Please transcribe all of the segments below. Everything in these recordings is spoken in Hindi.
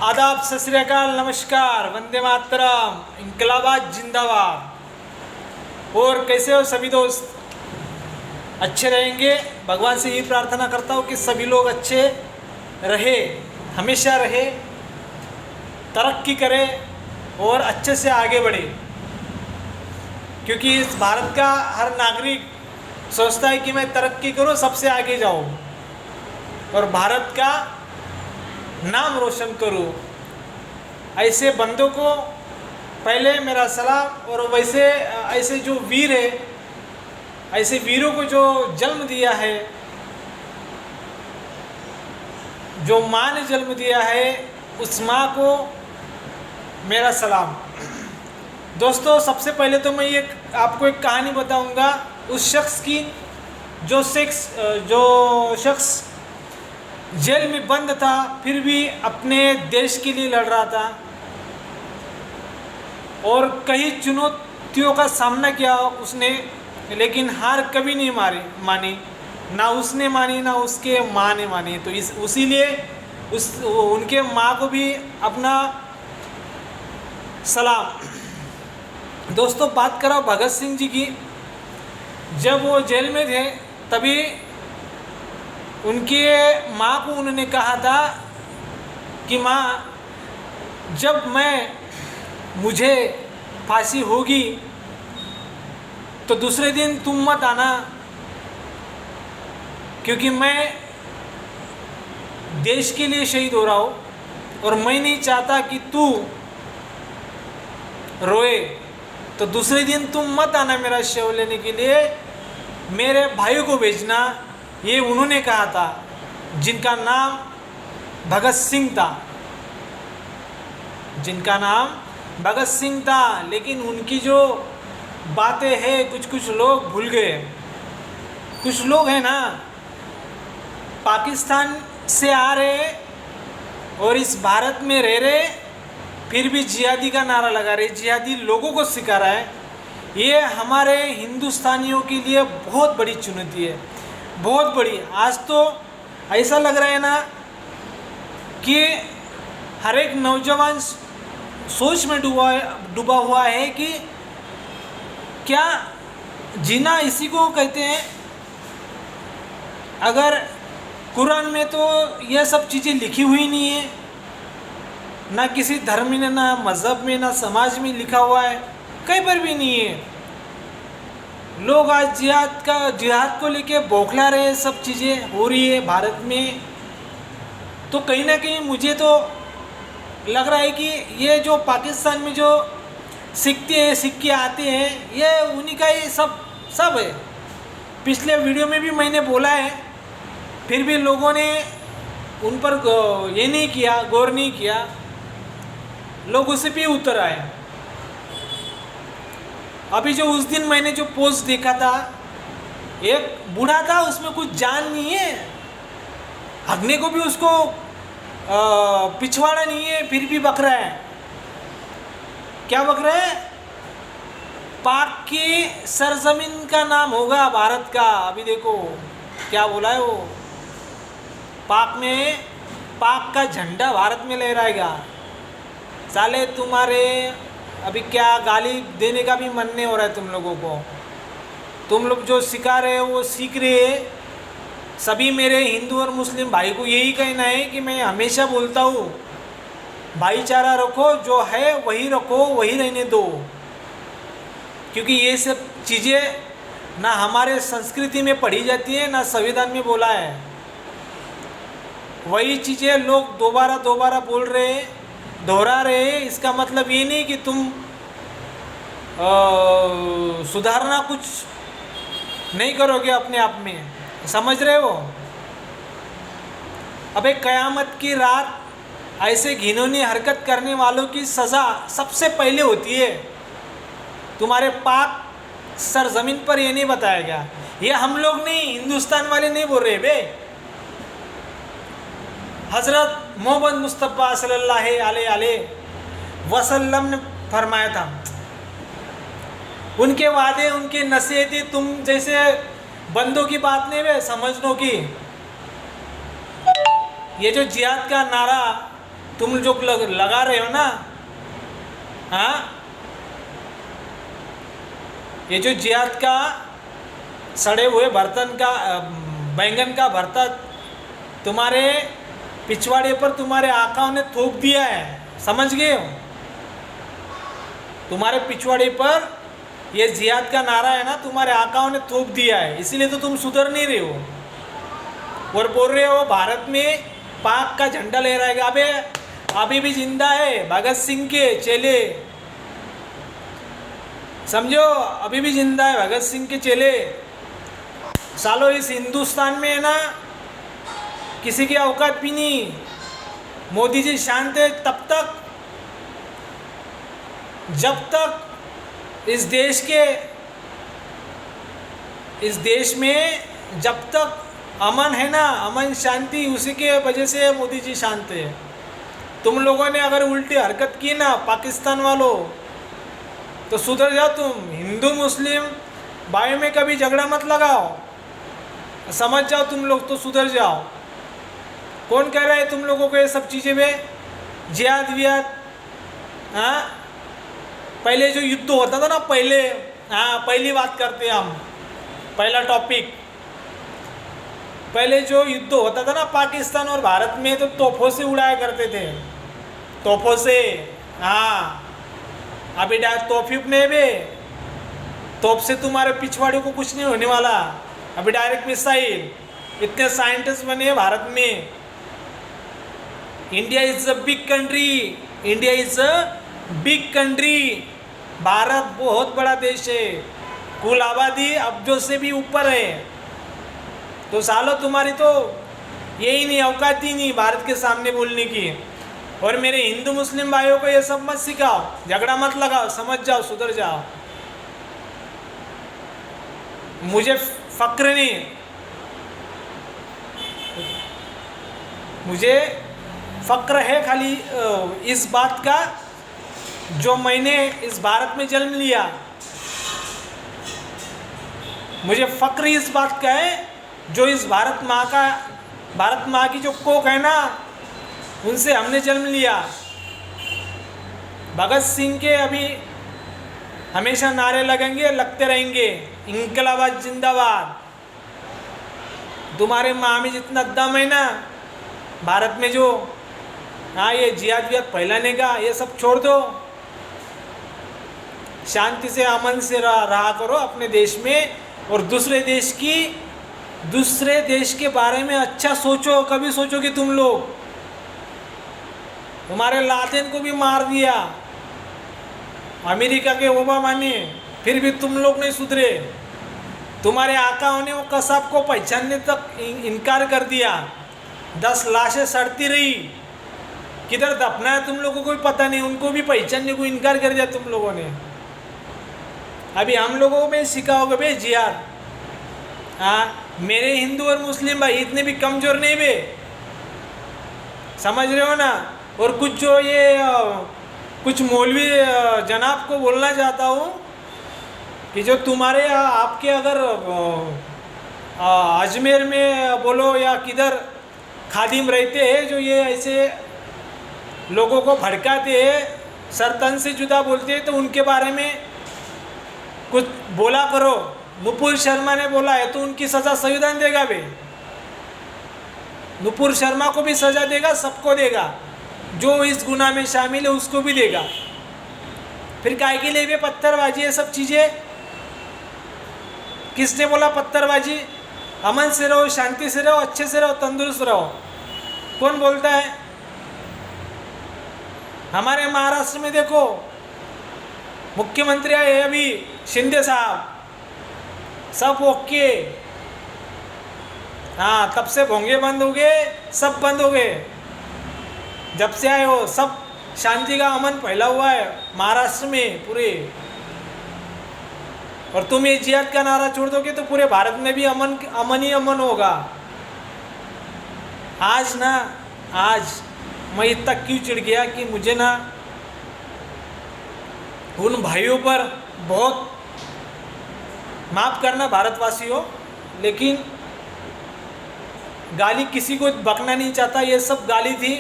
आदाब, सत श्री अकाल, नमस्कार, वंदे मातरम, इंकलाबाद जिंदाबाद। और कैसे हो सभी दोस्त? अच्छे रहेंगे। भगवान से यही प्रार्थना करता हूँ कि सभी लोग अच्छे रहे, हमेशा रहे, तरक्की करें और अच्छे से आगे बढ़े। क्योंकि इस भारत का हर नागरिक सोचता है कि मैं तरक्की करूँ, सबसे आगे जाऊँ और भारत का नाम रोशन करूँ। ऐसे बंदों को पहले मेरा सलाम। और वैसे ऐसे जो वीर है, ऐसे वीरों को जो जन्म दिया है, जो माँ ने जन्म दिया है, उस माँ को मेरा सलाम। दोस्तों, सबसे पहले तो मैं ये आपको एक कहानी बताऊंगा उस शख्स की जो शख्स जेल में बंद था, फिर भी अपने देश के लिए लड़ रहा था और कई चुनौतियों का सामना किया उसने, लेकिन हार कभी नहीं मानी। ना उसने मानी, ना उसके माँ ने मानी। तो उसीलिए उनके माँ को भी अपना सलाम। दोस्तों, बात करो भगत सिंह जी की। जब वो जेल में थे तभी उनके माँ को उन्होंने कहा था कि माँ, जब मुझे फांसी होगी तो दूसरे दिन तुम मत आना, क्योंकि मैं देश के लिए शहीद हो रहा हूँ और मैं नहीं चाहता कि तू रोए। तो दूसरे दिन तुम मत आना मेरा शव लेने के लिए, मेरे भाइयों को भेजना। ये उन्होंने कहा था, जिनका नाम भगत सिंह था, जिनका नाम भगत सिंह था। लेकिन उनकी जो बातें हैं कुछ लोग भूल गए। कुछ लोग हैं ना, पाकिस्तान से आ रहे और इस भारत में रह रहे, फिर भी जिहादी का नारा लगा रहे, जिहादी लोगों को सिखा रहा है। ये हमारे हिंदुस्तानियों के लिए बहुत बड़ी चुनौती है, बहुत बड़ी। आज तो ऐसा लग रहा है ना कि हर एक नौजवान सोच में डूबा हुआ है कि क्या जीना इसी को कहते हैं। अगर कुरान में तो यह सब चीज़ें लिखी हुई नहीं है, ना किसी धर्म में, ना मज़हब में, ना समाज में लिखा हुआ है, कहीं पर भी नहीं है। लोग आज जिहाद को लेके बौखला रहे हैं, सब चीज़ें हो रही है भारत में। तो कहीं ना कहीं मुझे तो लग रहा है कि ये जो पाकिस्तान में जो सिक्के आते हैं, ये उन्हीं का ही सब है। पिछले वीडियो में भी मैंने बोला है, फिर भी लोगों ने उन पर ये नहीं किया, गौर नहीं किया, लोग उसे पे उतर आए। अभी जो उस दिन मैंने जो पोस्ट देखा था, एक बूढ़ा था, उसमें कुछ जान नहीं है, हगने को भी उसको पिछवाड़ा नहीं है, फिर भी बक रहा है। क्या बक रहा है? पाक की सरजमीन का नाम होगा भारत का। अभी देखो क्या बोला है वो, पाक का झंडा भारत में लहराएगा। साले तुम्हारे अभी क्या गाली देने का भी मन नहीं हो रहा है तुम लोगों को। तुम लोग जो सिखा रहे हो वो सीख रहे हैं। सभी मेरे हिंदू और मुस्लिम भाई को यही कहना है कि मैं हमेशा बोलता हूँ, भाईचारा रखो, जो है वही रखो, वही रहने दो। क्योंकि ये सब चीज़ें ना हमारे संस्कृति में पढ़ी जाती है, ना संविधान में बोला है। वही चीज़ें लोग दोबारा बोल रहे हैं, दोहरा रहे हैं। इसका मतलब ये नहीं कि तुम सुधारना कुछ नहीं करोगे अपने आप में, समझ रहे हो। अबे क़यामत की रात ऐसे घिनौनी हरकत करने वालों की सज़ा सबसे पहले होती है। तुम्हारे पाक सरजमीन पर ये नहीं बताया गया। ये हम लोग नहीं, हिंदुस्तान वाले नहीं बोल रहे बे। हज़रत मोहम्मद मुस्तफ़ा सल्लल्लाहु अलैहि वसल्लम ने फरमाया था, उनके वादे, उनके नसीहतें तुम जैसे बंदों की बात नहीं है, समझ लो कि ये जो जिहाद का नारा तुम जो लगा रहे हो ना, हाँ, ये जो जिहाद का सड़े हुए बर्तन का बैंगन का भरता तुम्हारे पिछवाड़े पर तुम्हारे आकाओं ने थोप दिया है, समझ गए हो? तुम्हारे पिछवाड़े पर ये जिहाद का नारा है ना, तुम्हारे आकाओं ने थोप दिया है, इसीलिए तो तुम सुधर नहीं रहे हो और बोल रहे हो भारत में पाक का झंडा लहराएगा। अबे अभी भी जिंदा है भगत सिंह के चेले, समझो, अभी भी जिंदा है भगत सिंह के चेले। सालो इस हिंदुस्तान में है ना किसी की औकात भी नहीं। मोदी जी शांत है तब तक जब तक इस देश में जब तक अमन है ना, अमन शांति, उसी के वजह से मोदी जी शांत है। तुम लोगों ने अगर उल्टी हरकत की ना पाकिस्तान वालों, तो सुधर जाओ। तुम हिंदू मुस्लिम भाई में कभी झगड़ा मत लगाओ, समझ जाओ तुम लोग, तो सुधर जाओ। कौन कह रहा है तुम लोगों को ये सब चीज़ें में जिहाद विहाद? हाँ, पहले जो युद्ध होता था ना, पहले, हाँ, पहली बात करते हैं हम, पहला टॉपिक। पहले जो युद्ध होता था ना पाकिस्तान और भारत में, तो तोपों से उड़ाया करते थे, तोपों से। हाँ, अभी तोप नहीं बे, तोप से तुम्हारे पिछवाड़े को कुछ नहीं होने वाला। अभी डायरेक्ट मिसाइल, इतने साइंटिस्ट बने हैं भारत में। India is a big country, India is a big country. Bharat बहुत बड़ा देश है, कुल आबादी अब्जों से भी ऊपर है। तो सालों तुम्हारी तो यही नहीं, औकात ही नहीं भारत के सामने बोलने की। और मेरे हिंदू मुस्लिम भाइयों को ये सब मत सिखाओ, झगड़ा मत लगाओ, समझ जाओ, सुधर जाओ। मुझे फक्र नहीं, मुझे फक्र है खाली इस बात का जो मैंने इस भारत में जन्म लिया। मुझे फक्र इस बात का है जो इस भारत माँ की जो कोख है ना, उनसे हमने जन्म लिया। भगत सिंह के अभी हमेशा नारे लगेंगे, लगते रहेंगे, इंकलाबाद जिंदाबाद। तुम्हारे माँ में जितना दम है ना भारत में, जो हाँ ये जिहाद विहाद फैलाने का, ये सब छोड़ दो। शांति से अमन से रहा करो अपने देश में, और दूसरे देश के बारे में अच्छा सोचो। कभी सोचो कि तुम लोग, तुम्हारे लादेन को भी मार दिया अमेरिका के ओबामा ने, फिर भी तुम लोग नहीं सुधरे। तुम्हारे आकाओं ने वो कसाब को पहचानने तक इनकार कर दिया। 10 लाशें सड़ती रही, किधर दफना है तुम लोगों को भी पता नहीं, उनको भी पहचानने को इनकार कर दिया तुम लोगों ने। अभी हम लोगों में सिखाओगे बे जिहाद? हाँ, मेरे हिंदू और मुस्लिम भाई इतने भी कमज़ोर नहीं बे, समझ रहे हो ना? और कुछ जो ये कुछ मौलवी जनाब को बोलना चाहता हूँ कि जो तुम्हारे आपके अगर अजमेर में बोलो या किधर खादिम रहते हैं जो ये ऐसे लोगों को भड़काते हैं, सर तन से जुदा बोलते हैं, तो उनके बारे में कुछ बोला करो। नुपुर शर्मा ने बोला है तो उनकी सज़ा संविधान देगा बे। नुपुर शर्मा को भी सज़ा देगा, सबको देगा, जो इस गुनाह में शामिल है उसको भी देगा। फिर काय के लिए भी पत्थरबाजी, ये सब चीज़ें किसने बोला पत्थरबाजी? अमन से रहो, शांति से रहो, अच्छे से रहो, तंदुरुस्त रहो। कौन बोलता है? हमारे महाराष्ट्र में देखो मुख्यमंत्री आए अभी शिंदे साहब, सब ओके। हाँ, तब से भोंगे बंद हो गए, सब बंद हो गए। जब से आए हो सब शांति का अमन फैला हुआ है महाराष्ट्र में पूरे। और तुम ये जिहाद का नारा छोड़ दोगे तो पूरे भारत में भी अमन ही अमन होगा। आज मैं इतना क्यों चिढ़ गया कि मुझे ना उन भाइयों पर बहुत, माफ़ करना भारतवासियों, लेकिन गाली किसी को बकना नहीं चाहता, ये सब गाली थी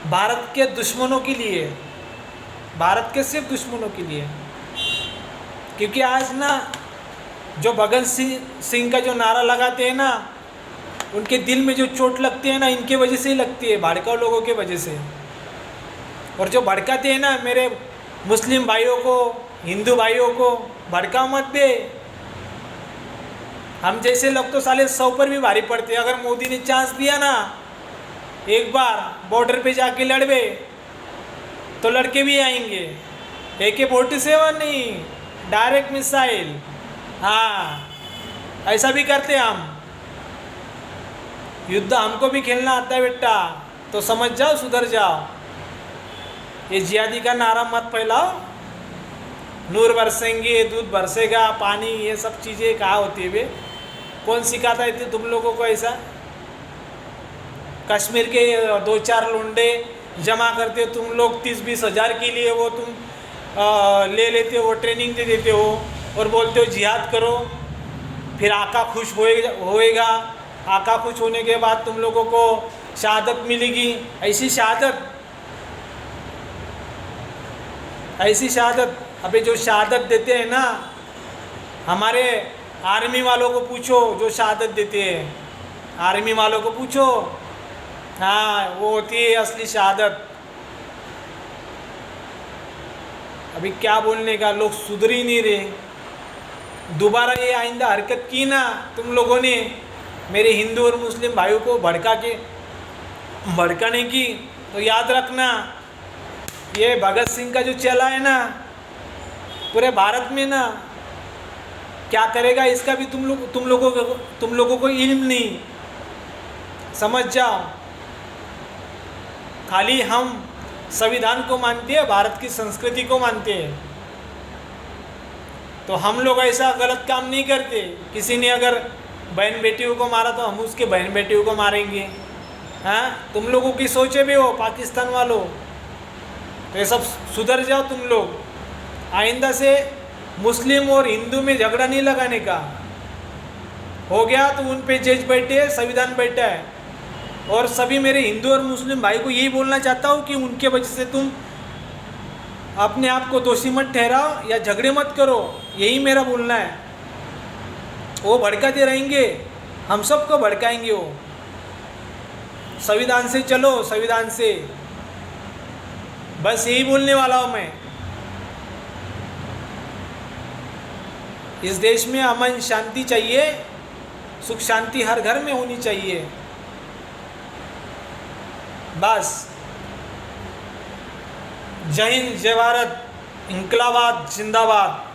भारत के दुश्मनों के लिए, भारत के सिर्फ दुश्मनों के लिए। क्योंकि आज ना जो भगत सिंह का जो नारा लगाते हैं ना, उनके दिल में जो चोट लगती है ना, इनके वजह से ही लगती है, भड़काऊ लोगों के वजह से। और जो भड़काते हैं ना मेरे मुस्लिम भाइयों को, हिंदू भाइयों को, भड़का मत दे। हम जैसे लोग तो साले 100 पर भी भारी पड़ते हैं। अगर मोदी ने चांस दिया ना एक बार बॉर्डर पे जाके लड़वे तो लड़के भी आएंगे। AK-47 नहीं, डायरेक्ट मिसाइल। हाँ, ऐसा भी करते हम। युद्ध हमको भी खेलना आता है बेटा, तो समझ जाओ, सुधर जाओ। ये जिहादी का नारा मत फैलाओ। नूर बरसेंगे, दूध बरसेगा, पानी, ये सब चीज़ें कहाँ होती है बे? कौन सिखाता है तुम लोगों को ऐसा? कश्मीर के 2-4 लुंडे जमा करते हो तुम लोग 30-20 हज़ार के लिए, वो तुम ले लेते हो, ट्रेनिंग दे देते हो और बोलते हो जिहाद करो। फिर आका खुश होएगा। आका खुश होने के बाद तुम लोगों को शहादत मिलेगी। ऐसी शहादत, ऐसी शहादत। अबे जो शहादत देते हैं ना, हमारे आर्मी वालों को पूछो जो शहादत देते हैं, आर्मी वालों को पूछो। हाँ, वो होती है असली शहादत। अभी क्या बोलने का, लोग सुधर ही नहीं रहे। दोबारा ये आइंदा हरकत की ना तुम लोगों ने मेरे हिंदू और मुस्लिम भाइयों को भड़काने की, तो याद रखना, ये भगत सिंह का जो चला है ना पूरे भारत में ना, क्या करेगा इसका भी तुम लोगों को इल्म नहीं। समझ जाओ। खाली हम संविधान को मानते हैं, भारत की संस्कृति को मानते हैं, तो हम लोग ऐसा गलत काम नहीं करते। किसी ने अगर बहन बेटियों को मारा तो हम उसके बहन बेटियों को मारेंगे। हाँ, तुम लोगों की सोचे भी हो पाकिस्तान वालों, तो ये सब सुधर जाओ तुम लोग। आइंदा से मुस्लिम और हिंदू में झगड़ा नहीं लगाने का। हो गया तो उन पे जज बैठे हैं, संविधान बैठा है। और सभी मेरे हिंदू और मुस्लिम भाई को यही बोलना चाहता हूँ कि उनके वजह से तुम अपने आप को दोषी मत ठहराओ या झगड़े मत करो। यही मेरा बोलना है। वो भड़काते रहेंगे, हम सबको भड़काएंगे वो। संविधान से चलो, संविधान से। बस यही बोलने वाला हूँ मैं। इस देश में अमन शांति चाहिए, सुख शांति हर घर में होनी चाहिए। बस। जय हिंद, जय भारत, इंकलाबाद जिंदाबाद।